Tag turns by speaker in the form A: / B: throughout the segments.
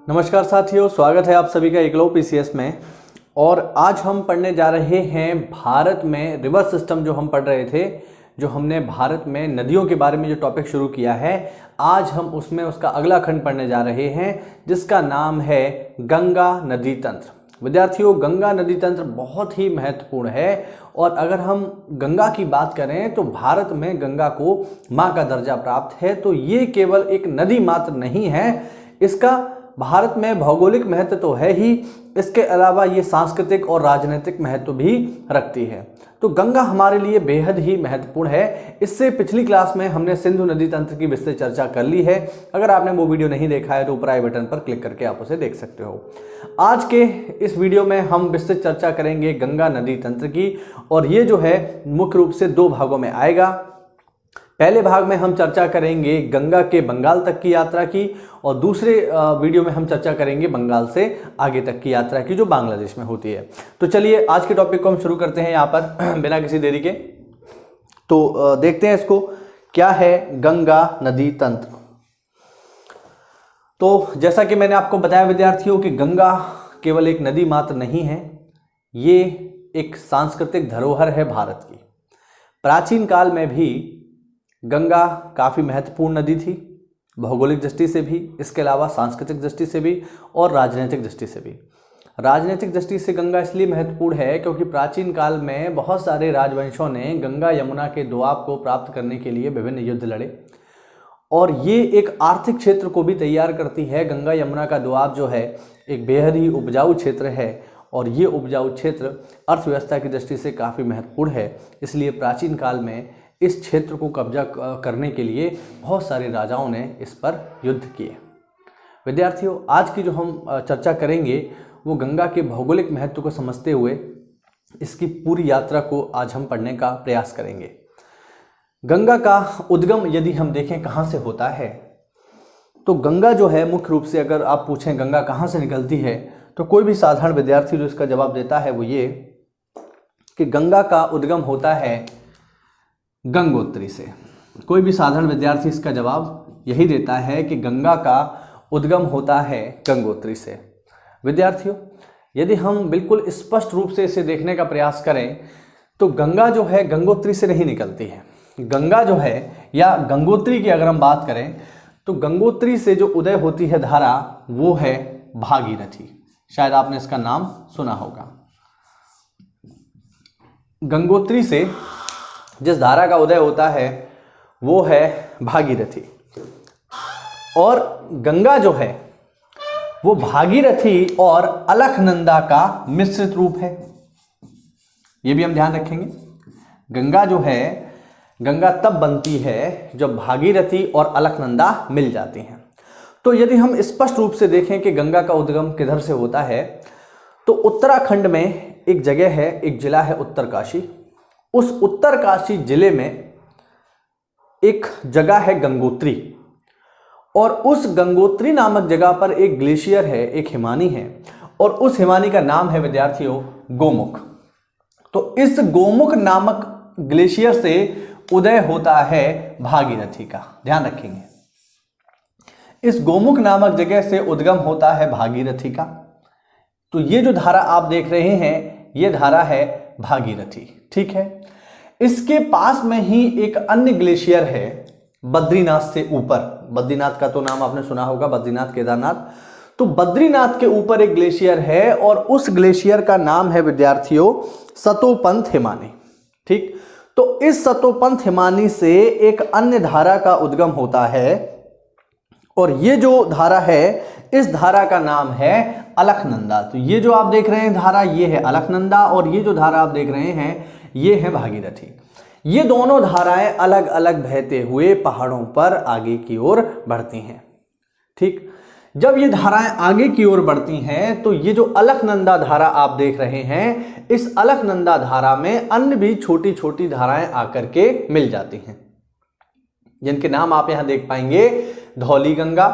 A: नमस्कार साथियों, स्वागत है आप सभी का एकलव्य पीसीएस में। और आज हम पढ़ने जा रहे हैं भारत में रिवर सिस्टम। जो हम पढ़ रहे थे, जो हमने भारत में नदियों के बारे में जो टॉपिक शुरू किया है, आज हम उसमें उसका अगला खंड पढ़ने जा रहे हैं जिसका नाम है गंगा नदी तंत्र। विद्यार्थियों, गंगा नदी तंत्र बहुत ही महत्वपूर्ण है। और अगर हम गंगा की बात करें तो भारत में गंगा को माँ का दर्जा प्राप्त है। तो ये केवल एक नदी मात्र नहीं है, इसका भारत में भौगोलिक महत्व तो है ही, इसके अलावा ये सांस्कृतिक और राजनीतिक महत्व भी रखती है। तो गंगा हमारे लिए बेहद ही महत्वपूर्ण है। इससे पिछली क्लास में हमने सिंधु नदी तंत्र की विस्तृत चर्चा कर ली है। अगर आपने वो वीडियो नहीं देखा है तो ऊपर आई बटन पर क्लिक करके आप उसे देख सकते हो। आज के इस वीडियो में हम विस्तृत चर्चा करेंगे गंगा नदी तंत्र की, और ये जो है मुख्य रूप से दो भागों में आएगा। पहले भाग में हम चर्चा करेंगे गंगा के बंगाल तक की यात्रा की, और दूसरे वीडियो में हम चर्चा करेंगे बंगाल से आगे तक की यात्रा की, जो बांग्लादेश में होती है। तो चलिए आज के टॉपिक को हम शुरू करते हैं यहाँ पर बिना किसी देरी के। तो देखते हैं इसको, क्या है गंगा नदी तंत्र। तो जैसा कि मैंने आपको बताया विद्यार्थियों कि गंगा केवल एक नदी मात्र नहीं है, ये एक सांस्कृतिक धरोहर है भारत की। प्राचीन काल में भी गंगा काफ़ी महत्वपूर्ण नदी थी, भौगोलिक दृष्टि से भी, इसके अलावा सांस्कृतिक दृष्टि से भी और राजनीतिक दृष्टि से भी। राजनीतिक दृष्टि से गंगा इसलिए महत्वपूर्ण है क्योंकि प्राचीन काल में बहुत सारे राजवंशों ने गंगा यमुना के दोआब को प्राप्त करने के लिए विभिन्न युद्ध लड़े, और ये एक आर्थिक क्षेत्र को भी तैयार करती है। गंगा यमुना का दोआब जो है एक बेहद ही उपजाऊ क्षेत्र है, और ये उपजाऊ क्षेत्र अर्थव्यवस्था की दृष्टि से काफ़ी महत्वपूर्ण है। इसलिए प्राचीन काल में इस क्षेत्र को कब्जा करने के लिए बहुत सारे राजाओं ने इस पर युद्ध किए। विद्यार्थियों, आज की जो हम चर्चा करेंगे वो गंगा के भौगोलिक महत्व को समझते हुए इसकी पूरी यात्रा को आज हम पढ़ने का प्रयास करेंगे। गंगा का उद्गम यदि हम देखें कहाँ से होता है, तो गंगा जो है मुख्य रूप से, अगर आप पूछें गंगा कहाँ से निकलती है, तो कोई भी साधारण विद्यार्थी जो इसका जवाब देता है वो ये कि गंगा का उद्गम होता है गंगोत्री से। कोई भी साधारण विद्यार्थी इसका जवाब यही देता है कि गंगा का उद्गम होता है गंगोत्री से। विद्यार्थियों, यदि हम बिल्कुल स्पष्ट रूप से इसे देखने का प्रयास करें तो गंगा जो है गंगोत्री से नहीं निकलती है। गंगा जो है, या गंगोत्री की अगर हम बात करें तो गंगोत्री से जो उदय होती है धारा वो है भागीरथी। शायद आपने इसका नाम सुना होगा। गंगोत्री से जिस धारा का उदय होता है वो है भागीरथी, और गंगा जो है वो भागीरथी और अलकनंदा का मिश्रित रूप है। ये भी हम ध्यान रखेंगे। गंगा जो है, गंगा तब बनती है जब भागीरथी और अलकनंदा मिल जाती हैं। तो यदि हम स्पष्ट रूप से देखें कि गंगा का उद्गम किधर से होता है, तो उत्तराखंड में एक जगह है, एक जिला है उत्तरकाशी। उस उत्तरकाशी जिले में एक जगह है गंगोत्री, और उस गंगोत्री नामक जगह पर एक ग्लेशियर है, एक हिमानी है, और उस हिमानी का नाम है विद्यार्थियों गोमुख। तो इस गोमुख नामक ग्लेशियर से उदय होता है भागीरथी का, ध्यान रखेंगे। इस गोमुख नामक जगह से उद्गम होता है भागीरथी का। तो ये जो धारा आप देख रहे हैं, ये धारा है भागीरथी, ठीक है। इसके पास में ही एक अन्य ग्लेशियर है बद्रीनाथ से ऊपर। बद्रीनाथ का तो नाम आपने सुना होगा, बद्रीनाथ केदारनाथ। तो बद्रीनाथ के ऊपर एक ग्लेशियर है, और उस ग्लेशियर का नाम है विद्यार्थियों सतोपंथ हिमानी, ठीक। तो इस सतोपंथ हिमानी से एक अन्य धारा का उद्गम होता है, और ये जो धारा है, इस धारा का नाम है अलकनंदा। तो ये जो आप देख रहे हैं धारा, ये है अलकनंदा, और ये जो धारा आप देख रहे हैं ये है भागीरथी। ये दोनों धाराएं अलग अलग बहते हुए पहाड़ों पर आगे की ओर बढ़ती हैं, ठीक। जब ये धाराएं आगे की ओर बढ़ती हैं तो ये जो अलकनंदा धारा आप देख रहे हैं, इस अलकनंदा धारा में अन्य भी छोटी छोटी धाराएं आकर के मिल जाती हैं, जिनके नाम आप यहां देख पाएंगे, धौली गंगा,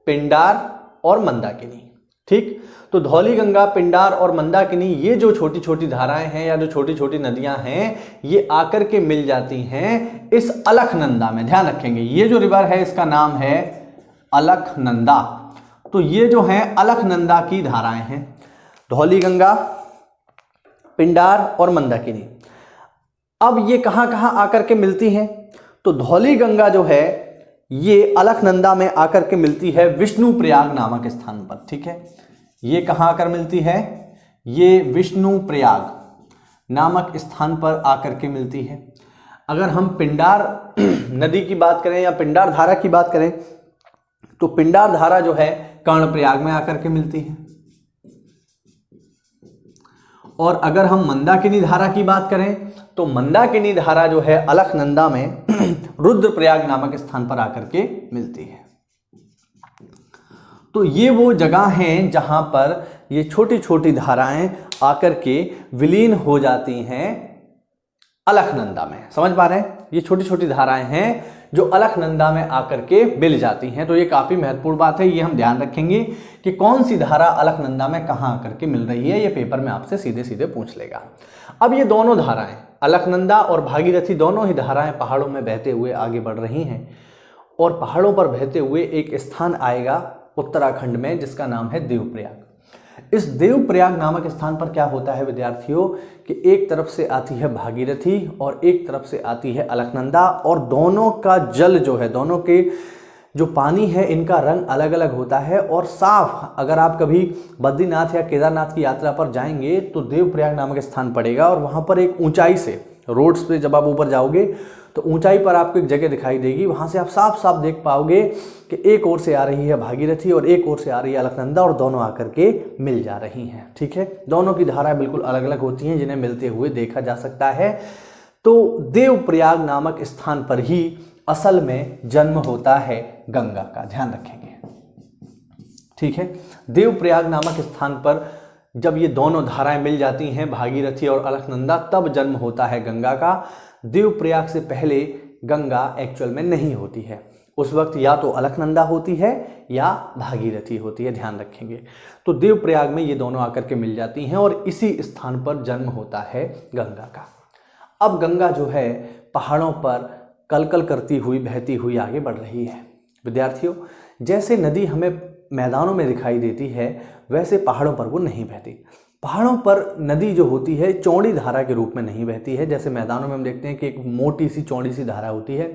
A: पिंडार और मंदाकिनी, ठीक। तो धौली गंगा, पिंडार और मंदाकिनी, ये जो छोटी छोटी धाराएं हैं या जो छोटी छोटी नदियां हैं, ये आकर के मिल जाती हैं इस अलकनंदा में। ध्यान रखेंगे, ये जो रिवर है इसका नाम है अलकनंदा। तो ये जो हैं अलकनंदा की धाराएं हैं, धौली गंगा, पिंडार और मंदाकिनी। अब ये कहां कहां आकर के मिलती हैं? तो धौली गंगा जो है ये अलकनंदा में आकर के मिलती है विष्णु प्रयाग नामक स्थान पर। ठीक है, ये कहां आकर मिलती है? ये विष्णु प्रयाग नामक स्थान पर आकर के मिलती है। अगर हम पिंडार नदी की बात करें या पिंडार धारा की बात करें तो पिंडार धारा जो है कर्णप्रयाग में आकर के मिलती है। और अगर हम मंदाकिनी धारा की बात करें तो मंदाकिनी धारा जो है अलकनंदा में रुद्रप्रयाग नामक स्थान पर आकर के मिलती है। तो ये वो जगह हैं जहां पर ये छोटी छोटी धाराएं आकर के विलीन हो जाती हैं अलकनंदा में। समझ पा रहे हैं? ये छोटी छोटी धाराएं हैं जो अलकनंदा में आकर के मिल जाती हैं। तो ये काफी महत्वपूर्ण बात है, ये हम ध्यान रखेंगे कि कौन सी धारा अलकनंदा में कहां आकर के मिल रही है। ये पेपर में आपसे सीधे सीधे पूछ लेगा। अब ये दोनों धाराएं अलकनंदा और भागीरथी दोनों ही धाराएं पहाड़ों में बहते हुए आगे बढ़ रही हैं और पहाड़ों पर बहते हुए एक स्थान आएगा उत्तराखंड में जिसका नाम है देवप्रयाग। इस देवप्रयाग नामक स्थान पर क्या होता है विद्यार्थियों कि एक तरफ से आती है भागीरथी और एक तरफ से आती है अलकनंदा और दोनों का जल जो है, दोनों के जो पानी है इनका रंग अलग अलग होता है और साफ। अगर आप कभी बद्रीनाथ या केदारनाथ की यात्रा पर जाएंगे तो देवप्रयाग नामक स्थान पड़ेगा और वहाँ पर एक ऊंचाई से रोड्स पे जब आप ऊपर जाओगे तो ऊंचाई पर आपको एक जगह दिखाई देगी, वहाँ से आप साफ साफ देख पाओगे कि एक ओर से आ रही है भागीरथी और एक ओर से आ रही है अलकनंदा और दोनों आकर के मिल जा रही हैं। ठीक है, दोनों की धाराएं बिल्कुल अलग अलग होती हैं जिन्हें मिलते हुए देखा जा सकता है। तो देवप्रयाग नामक स्थान पर ही असल में जन्म होता है गंगा का, ध्यान रखेंगे। ठीक है, देवप्रयाग नामक स्थान पर जब ये दोनों धाराएं मिल जाती हैं भागीरथी और अलकनंदा तब जन्म होता है गंगा का। देवप्रयाग से पहले गंगा एक्चुअल में नहीं होती है, उस वक्त या तो अलकनंदा होती है या भागीरथी होती है, ध्यान रखेंगे। तो देवप्रयाग में ये दोनों आकर के मिल जाती हैं और इसी स्थान पर जन्म होता है गंगा का। अब गंगा जो है पहाड़ों पर कलकल करती हुई बहती हुई आगे बढ़ रही है। विद्यार्थियों, जैसे नदी हमें मैदानों में दिखाई देती है वैसे पहाड़ों पर वो नहीं बहती। पहाड़ों पर नदी जो होती है चौड़ी धारा के रूप में नहीं बहती है। जैसे मैदानों में हम देखते हैं कि एक मोटी सी चौड़ी सी धारा होती है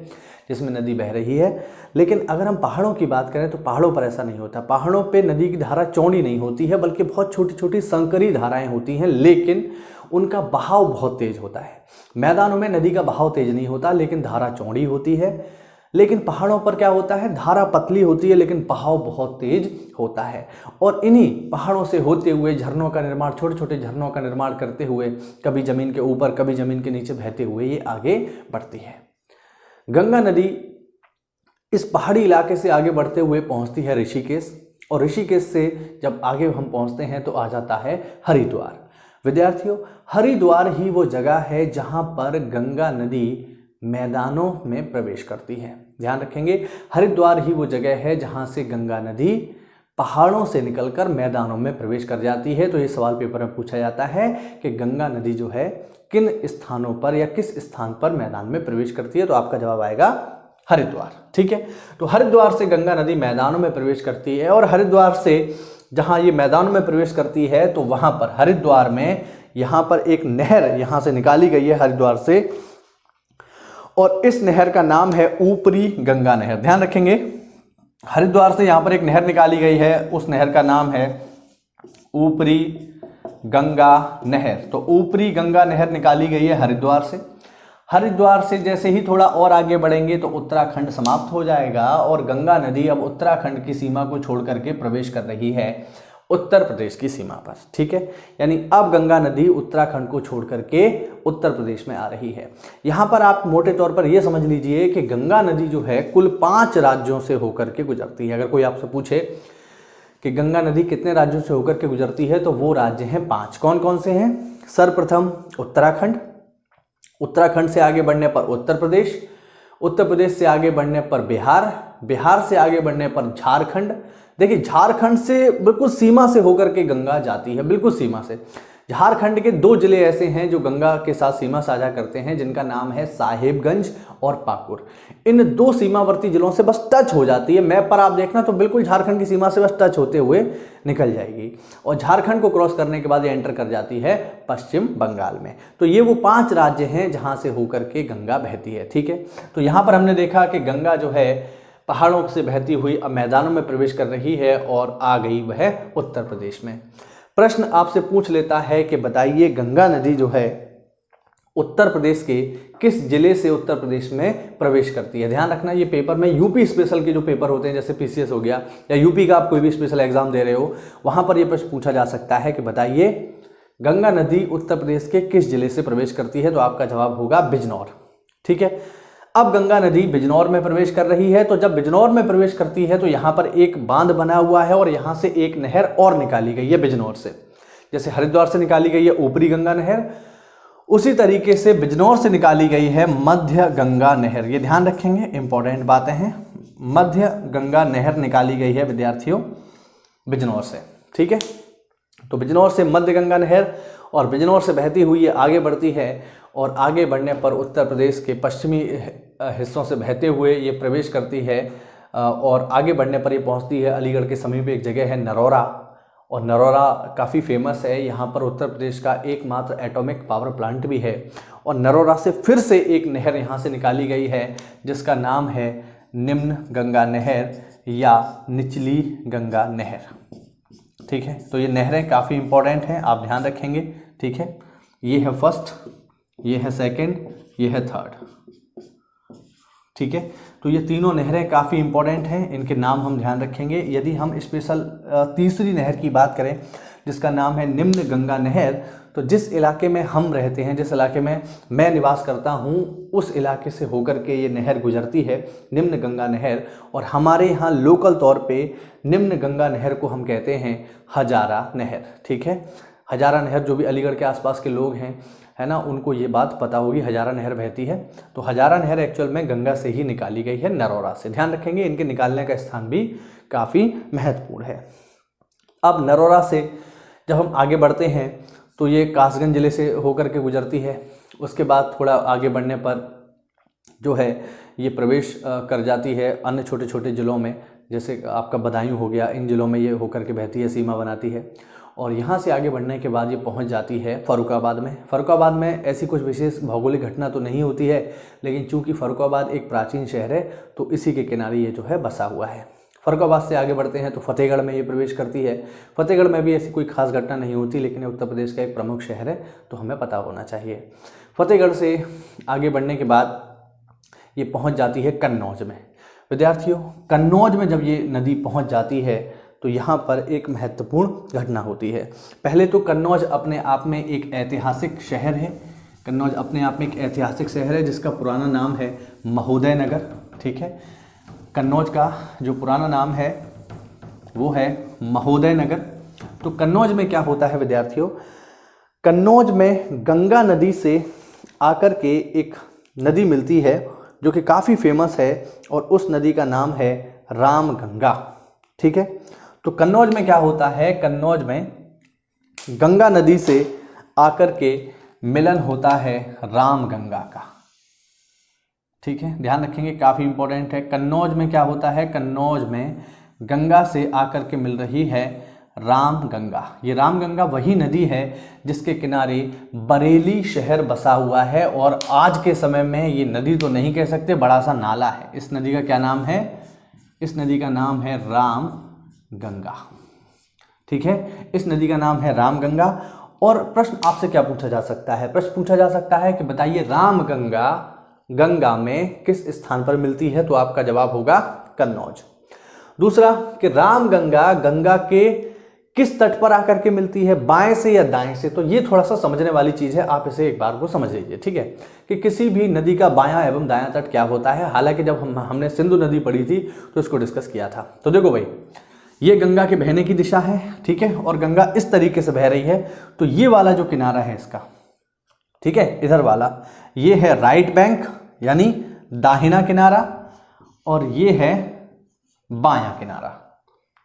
A: जिसमें नदी बह रही है, लेकिन अगर हम पहाड़ों की बात करें तो पहाड़ों पर ऐसा नहीं होता। पहाड़ों पे नदी की धारा चौड़ी नहीं होती है बल्कि बहुत छोटी छोटी संकरी धाराएं होती हैं, लेकिन उनका बहाव बहुत तेज होता है। मैदानों में नदी का बहाव तेज नहीं होता लेकिन धारा चौड़ी होती है, लेकिन पहाड़ों पर क्या होता है, धारा पतली होती है लेकिन बहाव बहुत तेज होता है। और इन्हीं पहाड़ों से होते हुए झरनों का निर्माण, छोटे छोटे झरनों का निर्माण करते हुए कभी जमीन के ऊपर कभी जमीन के नीचे बहते हुए ये आगे बढ़ती है। गंगा नदी इस पहाड़ी इलाके से आगे बढ़ते हुए पहुंचती है ऋषिकेश और ऋषिकेश से जब आगे हम पहुंचते हैं तो आ जाता है हरिद्वार। विद्यार्थियों, हरिद्वार ही वो जगह है जहां पर गंगा नदी मैदानों में प्रवेश करती है। ध्यान रखेंगे, हरिद्वार ही वो जगह है जहां से गंगा नदी पहाड़ों से निकलकर मैदानों में प्रवेश कर जाती है। तो ये सवाल पेपर में पूछा जाता है कि गंगा नदी जो है किन स्थानों पर या किस स्थान पर मैदान में प्रवेश करती है, तो आपका जवाब आएगा हरिद्वार। ठीक है, तो हरिद्वार से गंगा नदी मैदानों में प्रवेश करती है और हरिद्वार से जहां ये मैदानों में प्रवेश करती है तो वहां पर हरिद्वार में यहाँ पर एक नहर यहाँ से निकाली गई है हरिद्वार से और इस नहर का नाम है ऊपरी गंगा नहर। ध्यान रखेंगे, हरिद्वार से यहाँ पर एक नहर निकाली गई है, उस नहर का नाम है ऊपरी गंगा नहर। तो ऊपरी गंगा नहर निकाली गई है हरिद्वार से। हरिद्वार से जैसे ही थोड़ा और आगे बढ़ेंगे तो उत्तराखंड समाप्त हो जाएगा और गंगा नदी अब उत्तराखंड की सीमा को छोड़ करके प्रवेश कर रही है उत्तर प्रदेश की सीमा पर। ठीक है, यानी अब गंगा नदी उत्तराखंड को छोड़ करके उत्तर प्रदेश में आ रही है। यहाँ पर आप मोटे तौर पर यह समझ लीजिए कि गंगा नदी जो है कुल 5 राज्यों से होकर के गुजरती है। अगर कोई आपसे पूछे कि गंगा नदी कितने राज्यों से होकर के गुजरती है तो वो राज्य हैं 5। कौन कौन से हैं? सर्वप्रथम उत्तराखंड, उत्तराखंड से आगे बढ़ने पर उत्तर प्रदेश, उत्तर प्रदेश से आगे बढ़ने पर बिहार, बिहार से आगे बढ़ने पर झारखंड। देखिए, झारखंड से बिल्कुल सीमा से होकर के गंगा जाती है, बिल्कुल सीमा से। झारखंड के 2 जिले ऐसे हैं जो गंगा के साथ सीमा साझा करते हैं, जिनका नाम है साहेबगंज और पाकुर। इन 2 सीमावर्ती जिलों से बस टच हो जाती है, मैप पर आप देखना तो बिल्कुल झारखंड की सीमा से बस टच होते हुए निकल जाएगी और झारखंड को क्रॉस करने के बाद ये एंटर कर जाती है पश्चिम बंगाल में। तो ये वो 5 राज्य हैं जहां से होकर के गंगा बहती है। ठीक है, तो यहां पर हमने देखा कि गंगा जो है पहाड़ों से बहती हुई अब मैदानों में प्रवेश कर रही है और आ गई वह उत्तर प्रदेश में। प्रश्न आपसे पूछ लेता है कि बताइए गंगा नदी जो है उत्तर प्रदेश के किस जिले से उत्तर प्रदेश में प्रवेश करती है। ध्यान रखना ये पेपर में यूपी स्पेशल के जो पेपर होते हैं जैसे पीसीएस हो गया या यूपी का आप कोई भी स्पेशल एग्जाम दे रहे हो, वहां पर यह प्रश्न पूछा जा सकता है कि बताइए गंगा नदी उत्तर प्रदेश के किस जिले से प्रवेश करती है। तो आपका जवाब होगा बिजनौर। ठीक है, अब गंगा नदी बिजनौर में प्रवेश कर रही है। तो जब बिजनौर में प्रवेश करती है तो यहाँ पर एक बांध बना हुआ है और यहाँ से एक नहर और निकाली गई है बिजनौर से। जैसे हरिद्वार से निकाली गई है ऊपरी गंगा नहर, उसी तरीके से बिजनौर से निकाली गई है मध्य गंगा नहर। ये ध्यान रखेंगे, इंपॉर्टेंट बातें हैं। मध्य गंगा नहर निकाली गई है विद्यार्थियों बिजनौर से। ठीक है, तो बिजनौर से मध्य गंगा नहर और बिजनौर से बहती हुई ये आगे बढ़ती है और आगे बढ़ने पर उत्तर प्रदेश के पश्चिमी हिस्सों से बहते हुए ये प्रवेश करती है और आगे बढ़ने पर ये पहुंचती है अलीगढ़ के समीप एक जगह है नरौरा, और नरौरा काफ़ी फेमस है। यहाँ पर उत्तर प्रदेश का एकमात्र एटॉमिक पावर प्लांट भी है और नरौरा से फिर से एक नहर यहाँ से निकाली गई है जिसका नाम है निम्न गंगा नहर या निचली गंगा नहर। ठीक है, तो ये नहरें काफ़ी इंपॉर्टेंट हैं, आप ध्यान रखेंगे। ठीक है, ये है फर्स्ट, ये है सेकंड, ये है थर्ड। ठीक है, तो ये तीनों नहरें काफ़ी इंपॉर्टेंट हैं, इनके नाम हम ध्यान रखेंगे। यदि हम स्पेशल तीसरी नहर की बात करें जिसका नाम है निम्न गंगा नहर, तो जिस इलाके में हम रहते हैं, जिस इलाके में मैं निवास करता हूँ, उस इलाके से होकर के ये नहर गुजरती है निम्न गंगा नहर। और हमारे यहाँ लोकल तौर पे निम्न गंगा नहर को हम कहते हैं हजारा नहर। ठीक है, हजारा नहर जो भी अलीगढ़ के आसपास के लोग हैं है ना, उनको ये बात पता होगी हजारा नहर बहती है। तो हजारा नहर एक्चुअल में गंगा से ही निकाली गई है नरौरा से। ध्यान रखेंगे, इनके निकालने का स्थान भी काफ़ी महत्वपूर्ण है। अब नरौरा से जब हम आगे बढ़ते हैं तो ये कासगंज जिले से होकर के गुजरती है। उसके बाद थोड़ा आगे बढ़ने पर जो है ये प्रवेश कर जाती है अन्य छोटे छोटे ज़िलों में, जैसे आपका बदायूं हो गया, इन ज़िलों में ये होकर के बहती है, सीमा बनाती है। और यहाँ से आगे बढ़ने के बाद ये पहुँच जाती है फर्रुखाबाद में। फर्रुखाबाद में ऐसी कुछ विशेष भौगोलिक घटना तो नहीं होती है, लेकिन चूंकि फर्रुखाबाद एक प्राचीन शहर है तो इसी के किनारे ये जो है बसा हुआ है। फर्रुखाबाद से आगे बढ़ते हैं तो फतेहगढ़ में ये प्रवेश करती है। फतेहगढ़ में भी ऐसी कोई खास घटना नहीं होती, लेकिन ये उत्तर प्रदेश का एक प्रमुख शहर है तो हमें पता होना चाहिए। फतेहगढ़ से आगे बढ़ने के बाद ये पहुँच जाती है कन्नौज में। विद्यार्थियों, कन्नौज में जब ये नदी पहुँच जाती है तो यहाँ पर एक महत्वपूर्ण घटना होती है। पहले तो कन्नौज अपने आप में एक ऐतिहासिक शहर है। कन्नौज अपने आप में एक ऐतिहासिक शहर है जिसका पुराना नाम है महोदय नगर। ठीक है, कन्नौज का जो पुराना नाम है वो है महोदय नगर। तो कन्नौज में क्या होता है विद्यार्थियों, कन्नौज में गंगा नदी से आकर के एक नदी मिलती है जो कि काफ़ी फेमस है और उस नदी का नाम है रामगंगा। ठीक है, तो कन्नौज में क्या होता है, कन्नौज में गंगा नदी से आकर के मिलन होता है रामगंगा का। ठीक है, ध्यान रखेंगे, काफ़ी इंपॉर्टेंट है। कन्नौज में क्या होता है, कन्नौज में गंगा से आकर के मिल रही है रामगंगा। ये रामगंगा वही नदी है जिसके किनारे बरेली शहर बसा हुआ है और आज के समय में ये नदी तो नहीं कह सकते, बड़ा सा नाला है। इस नदी का क्या नाम है, इस नदी का नाम है रामगंगा। ठीक है, इस नदी का नाम है रामगंगा। और प्रश्न आपसे क्या पूछा जा सकता है, प्रश्न पूछा जा सकता है कि बताइए रामगंगा गंगा में किस स्थान पर मिलती है। तो आपका जवाब होगा कन्नौज। दूसरा कि रामगंगा गंगा के किस तट पर आकर के मिलती है, बाएं से या दाएं से। तो ये थोड़ा सा समझने वाली चीज है, आप इसे एक बार को समझ लीजिए। ठीक है, कि किसी भी नदी का बायां एवं दायां तट क्या होता है। हालांकि जब हमने सिंधु नदी पढ़ी थी तो इसको डिस्कस किया था। तो देखो भाई, ये गंगा के बहने की दिशा है। ठीक है, और गंगा इस तरीके से बह रही है। तो ये वाला जो किनारा है इसका, ठीक है, इधर वाला, ये है राइट बैंक यानी दाहिना किनारा और ये है बायां किनारा।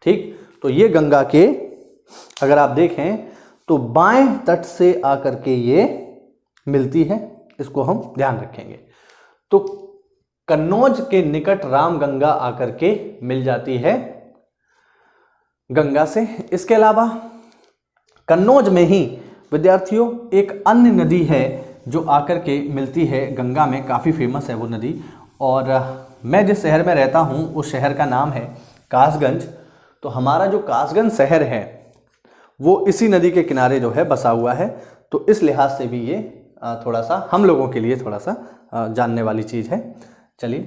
A: ठीक, तो ये गंगा के अगर आप देखें तो बाएं तट से आकर के ये मिलती है, इसको हम ध्यान रखेंगे। तो कन्नौज के निकट रामगंगा आकर के मिल जाती है गंगा से। इसके अलावा कन्नौज में ही विद्यार्थियों एक अन्य नदी है जो आकर के मिलती है गंगा में, काफ़ी फेमस है वो नदी, और मैं जिस शहर में रहता हूँ उस शहर का नाम है कासगंज। तो हमारा जो कासगंज शहर है वो इसी नदी के किनारे जो है बसा हुआ है। तो इस लिहाज से भी ये थोड़ा सा हम लोगों के लिए थोड़ा सा जानने वाली चीज़ है। चलिए,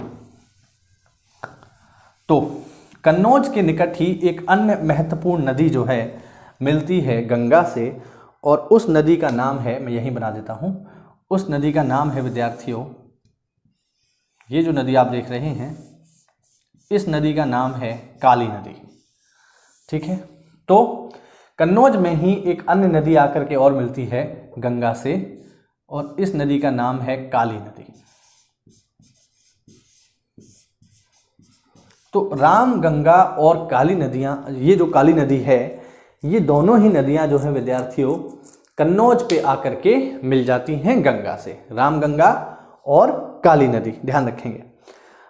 A: तो कन्नौज के निकट ही एक अन्य महत्वपूर्ण नदी जो है मिलती है गंगा से, और उस नदी का नाम है, मैं यहीं बना देता हूँ, उस नदी का नाम है विद्यार्थियों, ये जो नदी आप देख रहे हैं इस नदी का नाम है काली नदी। ठीक है, तो कन्नौज में ही एक अन्य नदी आकर के और मिलती है गंगा से, और इस नदी का नाम है काली नदी। तो राम गंगा और काली नदियाँ, ये जो काली नदी है, ये दोनों ही नदियाँ जो है विद्यार्थियों कन्नौज पे आकर के मिल जाती हैं गंगा से। राम गंगा और काली नदी, ध्यान रखेंगे,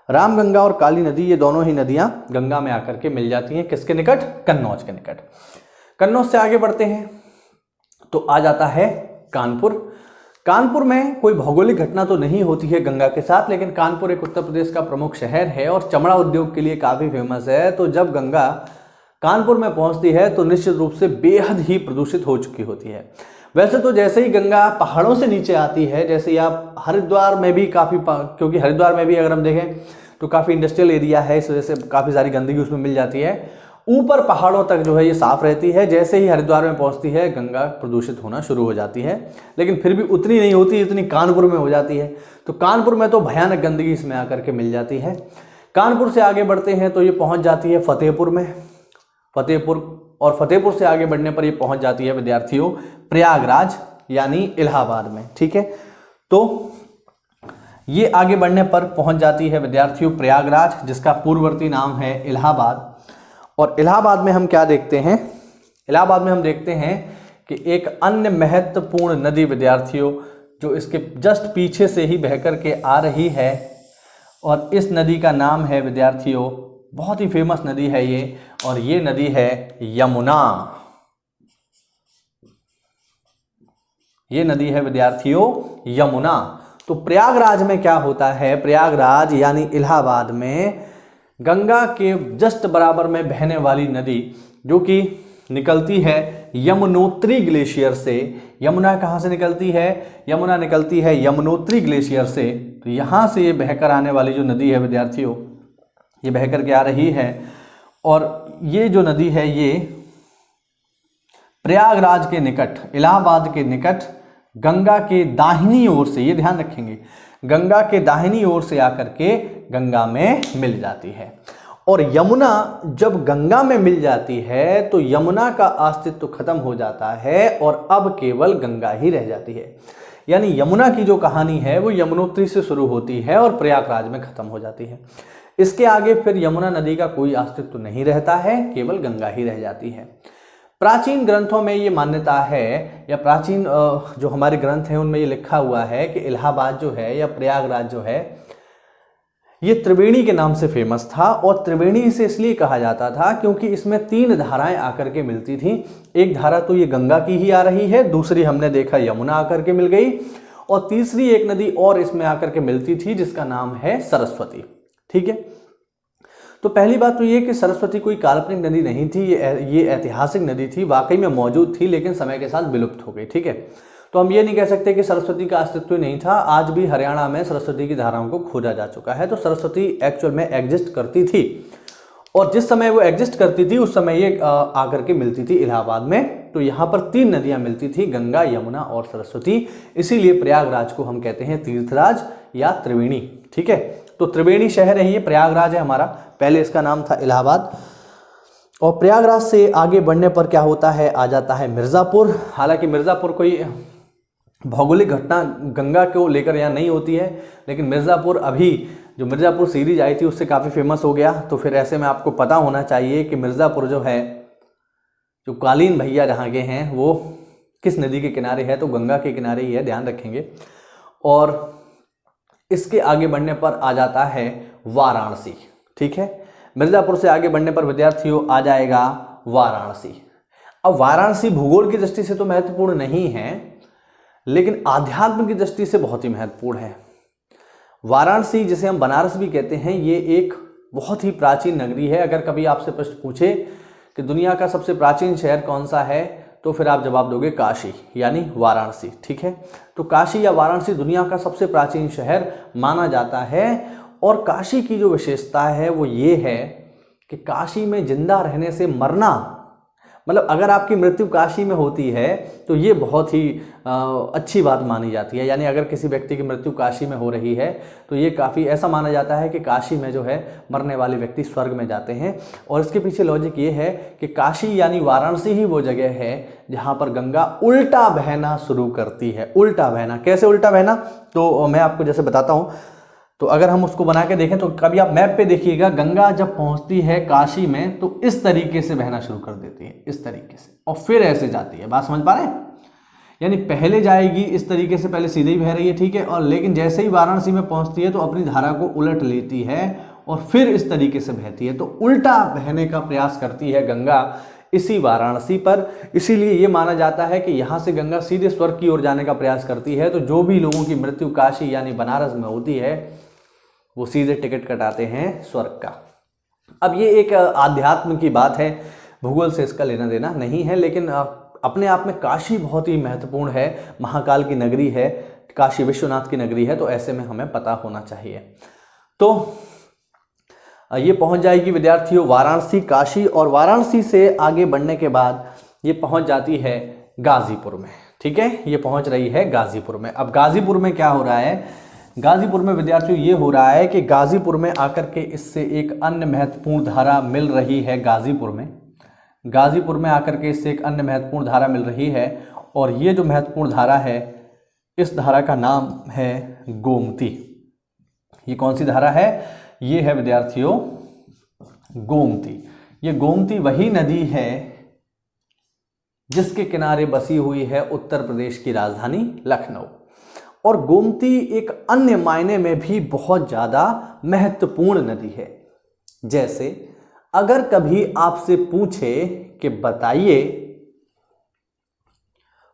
A: राम गंगा और काली नदी ये दोनों ही नदियाँ गंगा में आकर के मिल जाती हैं, किसके निकट? कन्नौज के निकट। कन्नौज से आगे बढ़ते हैं तो आ जाता है कानपुर। कानपुर में कोई भौगोलिक घटना तो नहीं होती है गंगा के साथ, लेकिन कानपुर एक उत्तर प्रदेश का प्रमुख शहर है और चमड़ा उद्योग के लिए काफ़ी फेमस है। तो जब गंगा कानपुर में पहुंचती है तो निश्चित रूप से बेहद ही प्रदूषित हो चुकी होती है। वैसे तो जैसे ही गंगा पहाड़ों से नीचे आती है, जैसे ही आप हरिद्वार में भी काफ़ी, क्योंकि हरिद्वार में भी अगर हम देखें तो काफ़ी इंडस्ट्रियल एरिया है, इस वजह से काफ़ी सारी गंदगी उसमें मिल जाती है। ऊपर पहाड़ों तक जो है ये साफ रहती है, जैसे ही हरिद्वार में पहुंचती है गंगा प्रदूषित होना शुरू हो जाती है, लेकिन फिर भी उतनी नहीं होती जितनी कानपुर में हो जाती है। तो कानपुर में तो भयानक गंदगी इसमें आकर के मिल जाती है। कानपुर से आगे बढ़ते हैं तो ये पहुंच जाती है फतेहपुर में, और फतेहपुर से आगे बढ़ने पर ये पहुंच जाती है विद्यार्थियों प्रयागराज यानी इलाहाबाद में। ठीक है, तो ये आगे बढ़ने पर पहुंच जाती है विद्यार्थियों प्रयागराज, जिसका पूर्ववर्ती नाम है इलाहाबाद। और इलाहाबाद में हम क्या देखते हैं? इलाहाबाद में हम देखते हैं कि एक अन्य महत्वपूर्ण नदी विद्यार्थियों जो इसके जस्ट पीछे से ही बहकर के आ रही है, और इस नदी का नाम है विद्यार्थियों, बहुत ही फेमस नदी है ये, और ये नदी है यमुना। ये नदी है विद्यार्थियों यमुना। तो प्रयागराज में क्या होता है? प्रयागराज यानी इलाहाबाद में गंगा के जस्ट बराबर में बहने वाली नदी जो कि निकलती है यमुनोत्री ग्लेशियर से। यमुना कहाँ से निकलती है? यमुना निकलती है यमुनोत्री ग्लेशियर से। तो यहाँ से ये बहकर आने वाली जो नदी है विद्यार्थियों, ये बहकर के आ रही है, और ये जो नदी है ये प्रयागराज के निकट, इलाहाबाद के निकट गंगा के दाहिनी ओर से, ये ध्यान रखेंगे, गंगा के दाहिनी ओर से आकर के गंगा में मिल जाती है। और यमुना जब गंगा में मिल जाती है तो यमुना का अस्तित्व खत्म हो जाता है और अब केवल गंगा ही रह जाती है। यानी यमुना की जो कहानी है वो यमुनोत्री से शुरू होती है और प्रयागराज में खत्म हो जाती है। इसके आगे फिर यमुना नदी का कोई अस्तित्व नहीं रहता है, केवल गंगा ही रह जाती है। प्राचीन ग्रंथों में ये मान्यता है, या प्राचीन जो हमारे ग्रंथ हैं उनमें ये लिखा हुआ है कि इलाहाबाद जो है या प्रयागराज जो है ये त्रिवेणी के नाम से फेमस था। और त्रिवेणी इसे इसलिए कहा जाता था क्योंकि इसमें 3 धाराएं आकर के मिलती थी। एक धारा तो ये गंगा की ही आ रही है, दूसरी हमने देखा यमुना आकर के मिल गई, और तीसरी एक नदी और इसमें आकर के मिलती थी जिसका नाम है सरस्वती। ठीक है, तो पहली बात तो ये कि सरस्वती कोई काल्पनिक नदी नहीं थी, ये ऐतिहासिक नदी थी, वाकई में मौजूद थी, लेकिन समय के साथ विलुप्त हो गई। ठीक है, तो हम ये नहीं कह सकते कि सरस्वती का अस्तित्व नहीं था। आज भी हरियाणा में सरस्वती की धाराओं को खोजा जा चुका है। तो सरस्वती एक्चुअल में एग्जिस्ट करती थी, और जिस समय वो एग्जिस्ट करती थी उस समय ये आकर के मिलती थी इलाहाबाद में। तो यहाँ पर 3 नदियाँ मिलती थी, गंगा, यमुना और सरस्वती। इसीलिए प्रयागराज को हम कहते हैं तीर्थराज या त्रिवेणी। ठीक है, तो त्रिवेणी शहर है ये, प्रयागराज है हमारा, पहले इसका नाम था इलाहाबाद। और प्रयागराज से आगे बढ़ने पर क्या होता है? आ जाता है मिर्ज़ापुर। हालांकि मिर्ज़ापुर कोई भौगोलिक घटना गंगा को लेकर यहाँ नहीं होती है, लेकिन मिर्ज़ापुर अभी जो मिर्ज़ापुर सीरीज आई थी उससे काफ़ी फेमस हो गया। तो फिर ऐसे में आपको पता होना चाहिए कि मिर्ज़ापुर जो है, जो कालीन भैया जहाँ के हैं वो किस नदी के किनारे है, तो गंगा के किनारे ही है, ध्यान रखेंगे। और इसके आगे बढ़ने पर आ जाता है वाराणसी। ठीक है, मिर्जापुर से आगे बढ़ने पर विद्यार्थियों आ जाएगा वाराणसी। अब वाराणसी भूगोल की दृष्टि से तो महत्वपूर्ण नहीं है, लेकिन आध्यात्म की दृष्टि से बहुत ही महत्वपूर्ण है। वाराणसी, जिसे हम बनारस भी कहते हैं, ये एक बहुत ही प्राचीन नगरी है। अगर कभी आपसे प्रश्न पूछे कि दुनिया का सबसे प्राचीन शहर कौन सा है, तो फिर आप जवाब दोगे काशी, यानी वाराणसी। ठीक है, तो काशी या वाराणसी दुनिया का सबसे प्राचीन शहर माना जाता है। और काशी की जो विशेषता है वो ये है कि काशी में जिंदा रहने से मरना, मतलब अगर आपकी मृत्यु काशी में होती है तो ये बहुत ही अच्छी बात मानी जाती है। यानी अगर किसी व्यक्ति की मृत्यु काशी में हो रही है तो ये काफ़ी ऐसा माना जाता है कि काशी में जो है मरने वाले व्यक्ति स्वर्ग में जाते हैं। और इसके पीछे लॉजिक ये है कि काशी यानी वाराणसी ही वो जगह है जहाँ पर गंगा उल्टा बहना शुरू करती है। उल्टा बहना, कैसे उल्टा बहना, तो मैं आपको जैसे बताता हूँ। तो अगर हम उसको बना के देखें तो कभी आप मैप पे देखिएगा, गंगा जब पहुंचती है काशी में तो इस तरीके से बहना शुरू कर देती है, इस तरीके से, और फिर ऐसे जाती है। बात समझ पा रहे हैं? यानी पहले जाएगी इस तरीके से, पहले सीधे ही बह रही है, ठीक है, और लेकिन जैसे ही वाराणसी में पहुंचती है तो अपनी धारा को उलट लेती है और फिर इस तरीके से बहती है। तो उल्टा बहने का प्रयास करती है गंगा इसी वाराणसी पर। इसीलिए ये माना जाता है कि यहाँ से गंगा सीधे स्वर्ग की ओर जाने का प्रयास करती है। तो जो भी लोगों की मृत्यु काशी यानी बनारस में होती है वो सीधे टिकट कटाते हैं स्वर्ग का। अब ये एक आध्यात्म की बात है, भूगोल से इसका लेना देना नहीं है, लेकिन अपने आप में काशी बहुत ही महत्वपूर्ण है, महाकाल की नगरी है, काशी विश्वनाथ की नगरी है, तो ऐसे में हमें पता होना चाहिए। तो ये पहुंच जाएगी विद्यार्थियों वाराणसी, काशी, और वाराणसी से आगे बढ़ने के बाद ये पहुंच जाती है गाजीपुर में। ठीक है, ये पहुंच रही है गाजीपुर में। अब गाजीपुर में क्या हो रहा है, गाजीपुर में विद्यार्थियों ये हो रहा है कि गाजीपुर में आकर के इससे एक अन्य महत्वपूर्ण धारा मिल रही है। गाजीपुर में आकर के इससे एक अन्य महत्वपूर्ण धारा मिल रही है, और ये जो महत्वपूर्ण धारा है इस धारा का नाम है गोमती। ये कौन सी धारा है, ये है विद्यार्थियों गोमती। ये गोमती वही नदी है जिसके किनारे बसी हुई है उत्तर प्रदेश की राजधानी लखनऊ। और गोमती एक अन्य मायने में भी बहुत ज़्यादा महत्वपूर्ण नदी है। जैसे अगर कभी आपसे पूछे कि बताइए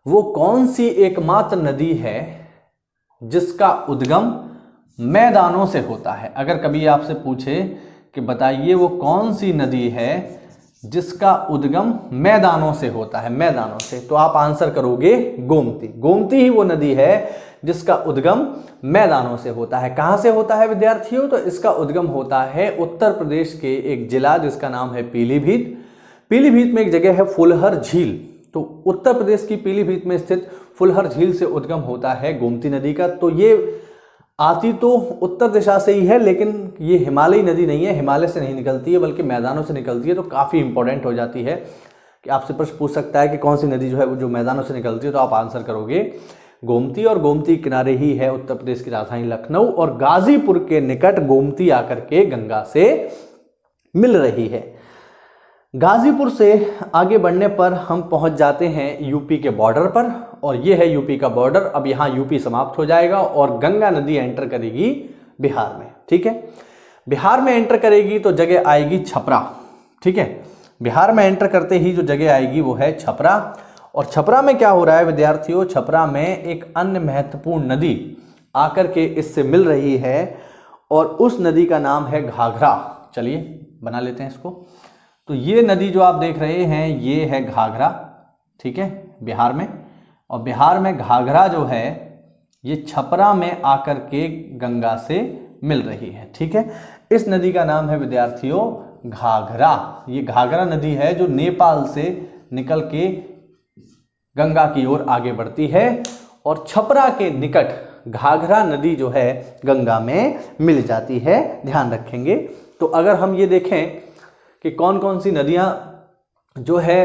A: वो कौन सी एकमात्र नदी है जिसका उद्गम मैदानों से होता है, अगर कभी आपसे पूछे कि बताइए वो कौन सी नदी है जिसका उद्गम मैदानों से होता है, मैदानों से, तो आप आंसर करोगे गोमती। गोमती ही वो नदी है जिसका उद्गम मैदानों से होता है। कहां से होता है विद्यार्थियों, तो इसका उद्गम होता है उत्तर प्रदेश के एक जिला जिसका नाम है पीलीभीत। पीलीभीत में एक जगह है फुलहर झील, तो उत्तर प्रदेश की पीलीभीत में स्थित फुलहर झील से उद्गम होता है गोमती नदी का। तो ये आती तो उत्तर दिशा से ही है, लेकिन ये हिमालयी नदी नहीं है, हिमालय से नहीं निकलती है बल्कि मैदानों से निकलती है। तो काफ़ी इंपॉर्टेंट हो जाती है कि आपसे प्रश्न पूछ सकता है कि कौन सी नदी जो है वो जो मैदानों से निकलती है, तो आप आंसर करोगे गोमती। और गोमती किनारे ही है उत्तर प्रदेश की राजधानी लखनऊ, और गाजीपुर के निकट गोमती आकर के गंगा से मिल रही है। गाजीपुर से आगे बढ़ने पर हम पहुंच जाते हैं यूपी के बॉर्डर पर, और ये है यूपी का बॉर्डर। अब यहाँ यूपी समाप्त हो जाएगा और गंगा नदी एंटर करेगी बिहार में। ठीक है, बिहार में एंटर करेगी तो जगह आएगी छपरा। ठीक है, बिहार में एंटर करते ही जो जगह आएगी वो है छपरा। और छपरा में क्या हो रहा है विद्यार्थियों, छपरा में एक अन्य महत्वपूर्ण नदी आकर के इससे मिल रही है, और उस नदी का नाम है घाघरा। चलिए बना लेते हैं इसको। तो ये नदी जो आप देख रहे हैं ये है घाघरा। ठीक है, बिहार में, और बिहार में घाघरा जो है ये छपरा में आकर के गंगा से मिल रही है। ठीक है, इस नदी का नाम है विद्यार्थियों घाघरा। ये घाघरा नदी है जो नेपाल से निकल के गंगा की ओर आगे बढ़ती है, और छपरा के निकट घाघरा नदी जो है गंगा में मिल जाती है। ध्यान रखेंगे। तो अगर हम ये देखें कि कौन कौन सी नदियां जो है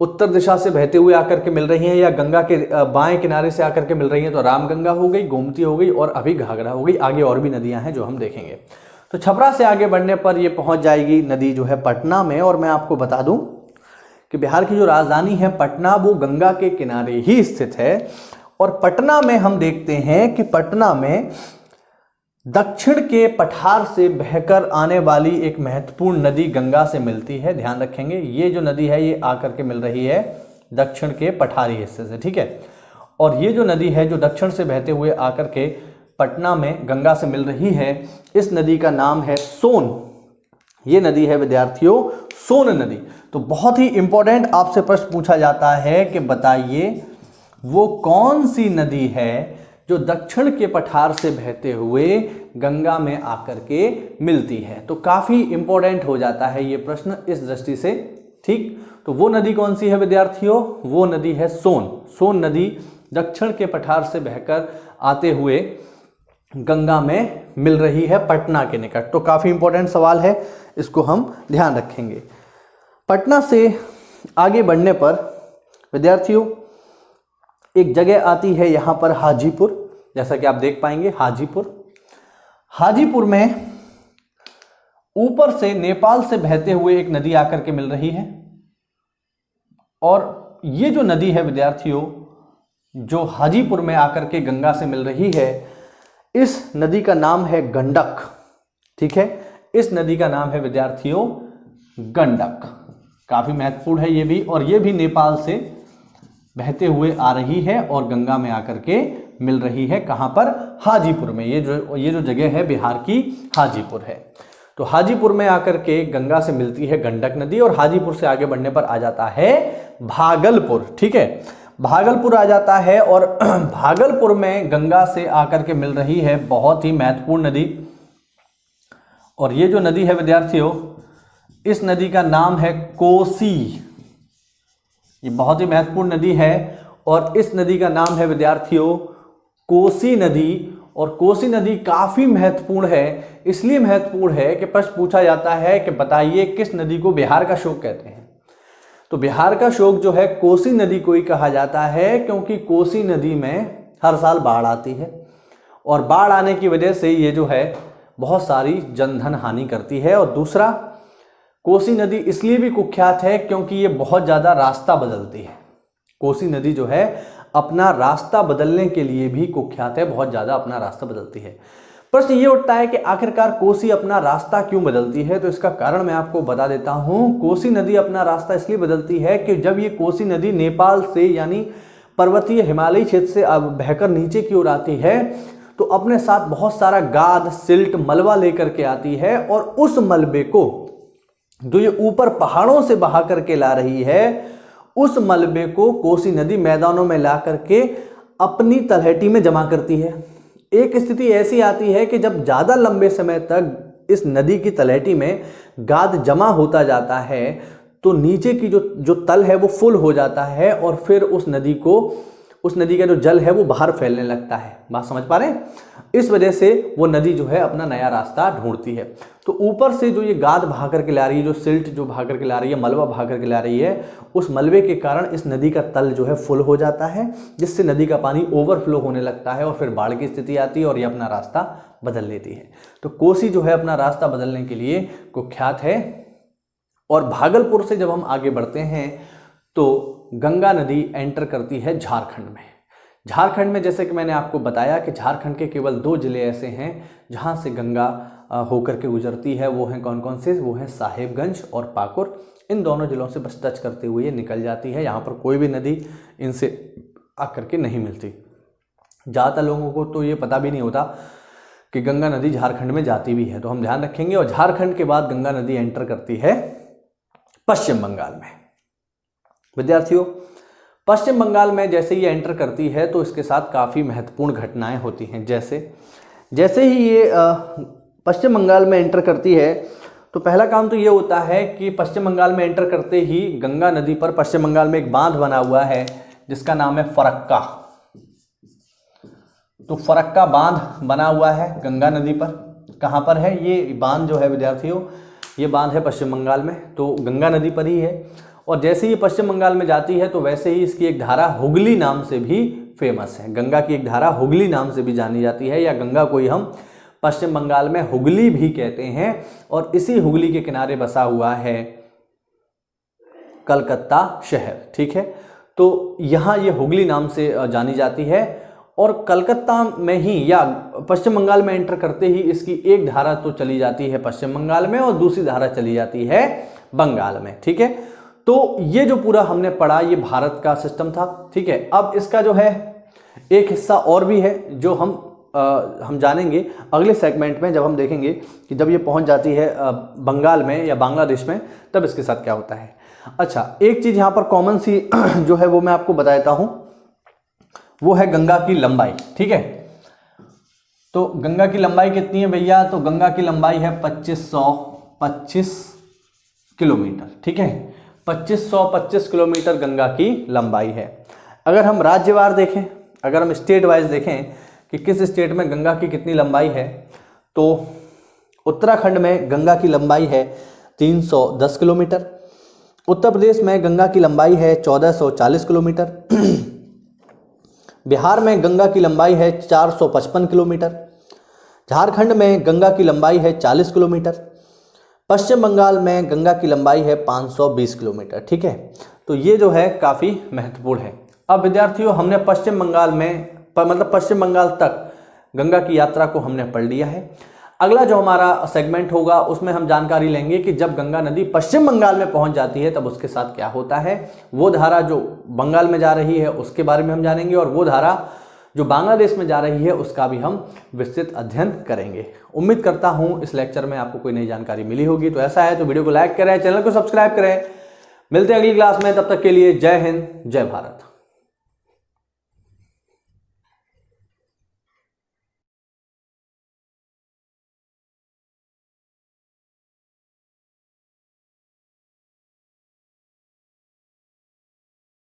A: उत्तर दिशा से बहते हुए आकर के मिल रही हैं या गंगा के बाएं किनारे से आकर के मिल रही हैं, तो रामगंगा हो गई, गोमती हो गई, और अभी घाघरा हो गई। आगे और भी नदियां हैं जो हम देखेंगे। तो छपरा से आगे बढ़ने पर ये पहुंच जाएगी नदी जो है पटना में। और मैं आपको बता दूं कि बिहार की जो राजधानी है पटना, वो गंगा के किनारे ही स्थित है। और पटना में हम देखते हैं कि पटना में दक्षिण के पठार से बहकर आने वाली एक महत्वपूर्ण नदी गंगा से मिलती है। ध्यान रखेंगे, ये जो नदी है ये आकर के मिल रही है दक्षिण के पठारी हिस्से से, ठीक है। और ये जो नदी है जो दक्षिण से बहते हुए आकर के पटना में गंगा से मिल रही है, इस नदी का नाम है सोन। ये नदी है विद्यार्थियों सोन नदी। तो बहुत ही इंपॉर्टेंट आपसे प्रश्न पूछा जाता है कि बताइए वो कौन सी नदी है जो दक्षिण के पठार से बहते हुए गंगा में आकर के मिलती है। तो काफी इंपॉर्टेंट हो जाता है ये प्रश्न इस दृष्टि से, ठीक। तो वो नदी कौन सी है विद्यार्थियों? वो नदी है सोन। सोन नदी दक्षिण के पठार से बहकर आते हुए गंगा में मिल रही है पटना के निकट। तो काफी इंपॉर्टेंट सवाल है, इसको हम ध्यान रखेंगे। पटना से आगे बढ़ने पर विद्यार्थियों एक जगह आती है यहां पर हाजीपुर, जैसा कि आप देख पाएंगे हाजीपुर। हाजीपुर में ऊपर से नेपाल से बहते हुए एक नदी आकर के मिल रही है। और ये जो नदी है विद्यार्थियों जो हाजीपुर में आकर के गंगा से मिल रही है, इस नदी का नाम है गंडक, ठीक है। इस नदी का नाम है विद्यार्थियों गंडक। काफी महत्वपूर्ण है ये भी, और ये भी नेपाल से बहते हुए आ रही है और गंगा में आकर के मिल रही है। कहां पर? हाजीपुर में। ये जो जगह है बिहार की हाजीपुर है। तो हाजीपुर में आकर के गंगा से मिलती है गंडक नदी। और हाजीपुर से आगे बढ़ने पर आ जाता है भागलपुर, ठीक है। भागलपुर आ जाता है और भागलपुर में गंगा से आकर के मिल रही है बहुत ही महत्वपूर्ण नदी। और ये जो नदी है विद्यार्थियों, इस नदी का नाम है कोसी। ये बहुत ही महत्वपूर्ण नदी है और इस नदी का नाम है विद्यार्थियों कोसी नदी। और कोसी नदी काफी महत्वपूर्ण है, इसलिए महत्वपूर्ण है कि प्रश्न पूछा जाता है कि बताइए किस नदी को बिहार का शोक कहते हैं। तो बिहार का शोक जो है कोसी नदी को ही कहा जाता है, क्योंकि कोसी नदी में हर साल बाढ़ आती है और बाढ़ आने की वजह से ये जो है बहुत सारी जनधन हानि करती है। और दूसरा, कोसी नदी इसलिए भी कुख्यात है क्योंकि ये बहुत ज़्यादा रास्ता बदलती है। कोसी नदी जो है अपना रास्ता बदलने के लिए भी कुख्यात है, बहुत ज़्यादा अपना रास्ता बदलती है। प्रश्न ये उठता है कि आखिरकार कोसी अपना रास्ता क्यों बदलती है? तो इसका कारण मैं आपको बता देता हूं। कोसी नदी अपना रास्ता इसलिए बदलती है कि जब ये कोसी नदी नेपाल से यानी पर्वतीय हिमालयी क्षेत्र से अब बहकर नीचे की ओर आती है तो अपने साथ बहुत सारा गाद, सिल्ट, मलबा लेकर के आती है। और उस मलबे को जो ये ऊपर पहाड़ों से बहा करके ला रही है, उस मलबे को कोसी नदी मैदानों में ला करके अपनी तलहटी में जमा करती है। एक स्थिति ऐसी आती है कि जब ज़्यादा लंबे समय तक इस नदी की तलहटी में गाद जमा होता जाता है तो नीचे की जो तल है वो फुल हो जाता है और फिर उस नदी का जो जल है वो बाहर फैलने लगता है। बात समझ पा रहे हैं? इस वजह से वो नदी जो है अपना नया रास्ता ढूंढती है। तो ऊपर से जो ये गाद बहा करके ला रही है, जो सिल्ट जो बहा करके ला रही है, मलबा बहा करके ला रही है, उस मलबे के कारण इस नदी का तल जो है फुल हो जाता है, जिससे नदी का पानी ओवरफ्लो होने लगता है और फिर बाढ़ की स्थिति आती है और ये अपना रास्ता बदल लेती है। तो कोसी जो है अपना रास्ता बदलने के लिए कुख्यात है। और भागलपुर से जब हम आगे बढ़ते हैं तो गंगा नदी एंटर करती है झारखंड में। झारखंड में जैसे कि मैंने आपको बताया कि झारखंड के केवल 2 जिले ऐसे हैं जहां से गंगा होकर के गुजरती है। वो हैं कौन कौन से? वो हैं साहेबगंज और पाकुर। इन दोनों जिलों से बस टच करते हुए ये निकल जाती है। यहाँ पर कोई भी नदी इनसे आकर के नहीं मिलती। ज़्यादातर लोगों को तो ये पता भी नहीं होता कि गंगा नदी झारखंड में जाती भी है, तो हम ध्यान रखेंगे। और झारखंड के बाद गंगा नदी एंटर करती है पश्चिम बंगाल में। विद्यार्थियों, पश्चिम बंगाल में जैसे ये एंटर करती है तो इसके साथ काफ़ी महत्वपूर्ण घटनाएं होती हैं। जैसे ही ये पश्चिम बंगाल में एंटर करती है तो पहला काम तो ये होता है कि पश्चिम बंगाल में एंटर करते ही गंगा नदी पर पश्चिम बंगाल में एक बांध बना हुआ है जिसका नाम है फरक्का। तो फरक्का बांध बना हुआ है गंगा नदी पर। कहाँ पर है ये बांध? जो है विद्यार्थियों, ये बांध है पश्चिम बंगाल में, तो गंगा नदी पर ही है। और जैसे ही पश्चिम बंगाल में जाती है तो वैसे ही इसकी एक धारा हुगली नाम से भी फेमस है। गंगा की एक धारा हुगली नाम से भी जानी जाती है, या गंगा को ही हम पश्चिम बंगाल में हुगली भी कहते हैं। और इसी हुगली के किनारे बसा हुआ है कलकत्ता शहर। ठीक है, तो यहाँ ये हुगली नाम से जानी जाती है और कलकत्ता में ही या पश्चिम बंगाल में एंटर करते ही इसकी एक धारा तो चली जाती है पश्चिम बंगाल में और दूसरी धारा चली जाती है बंगाल में। ठीक है, तो ये जो पूरा हमने पढ़ा ये भारत का सिस्टम था। ठीक है, अब इसका जो है एक हिस्सा और भी है जो हम जानेंगे अगले सेगमेंट में, जब हम देखेंगे कि जब ये पहुंच जाती है बंगाल में या बांग्लादेश में तब इसके साथ क्या होता है। अच्छा, एक चीज यहाँ पर कॉमन सी जो है वो मैं आपको बताता हूं, वो है गंगा की लंबाई। ठीक है, तो गंगा की लंबाई कितनी है भैया? तो गंगा की लंबाई है 2525 किलोमीटर। ठीक है, 2525 किलोमीटर गंगा की लंबाई है। अगर हम राज्यवार देखें, अगर हम स्टेट वाइज देखें कि किस स्टेट में गंगा की कितनी लंबाई है, तो उत्तराखंड में गंगा की लंबाई है 310 किलोमीटर, उत्तर प्रदेश में गंगा की लंबाई है 1440 किलोमीटर, बिहार में गंगा की लंबाई है 455 किलोमीटर, झारखंड में गंगा की लंबाई है 40 किलोमीटर, पश्चिम बंगाल में गंगा की लंबाई है 520 किलोमीटर। ठीक है, तो ये जो है काफ़ी महत्वपूर्ण है। अब विद्यार्थियों, हमने पश्चिम बंगाल में मतलब पश्चिम बंगाल तक गंगा की यात्रा को हमने पढ़ लिया है। अगला जो हमारा सेगमेंट होगा उसमें हम जानकारी लेंगे कि जब गंगा नदी पश्चिम बंगाल में पहुंच जाती है तब उसके साथ क्या होता है। वो धारा जो बंगाल में जा रही है उसके बारे में हम जानेंगे और वो धारा जो बांग्लादेश में जा रही है उसका भी हम विस्तृत अध्ययन करेंगे। उम्मीद करता हूं इस लेक्चर में आपको कोई नई जानकारी मिली होगी। तो ऐसा है तो वीडियो को लाइक करें, चैनल को सब्सक्राइब करें। मिलते हैं अगली क्लास में, तब तक के लिए जय हिंद, जय भारत।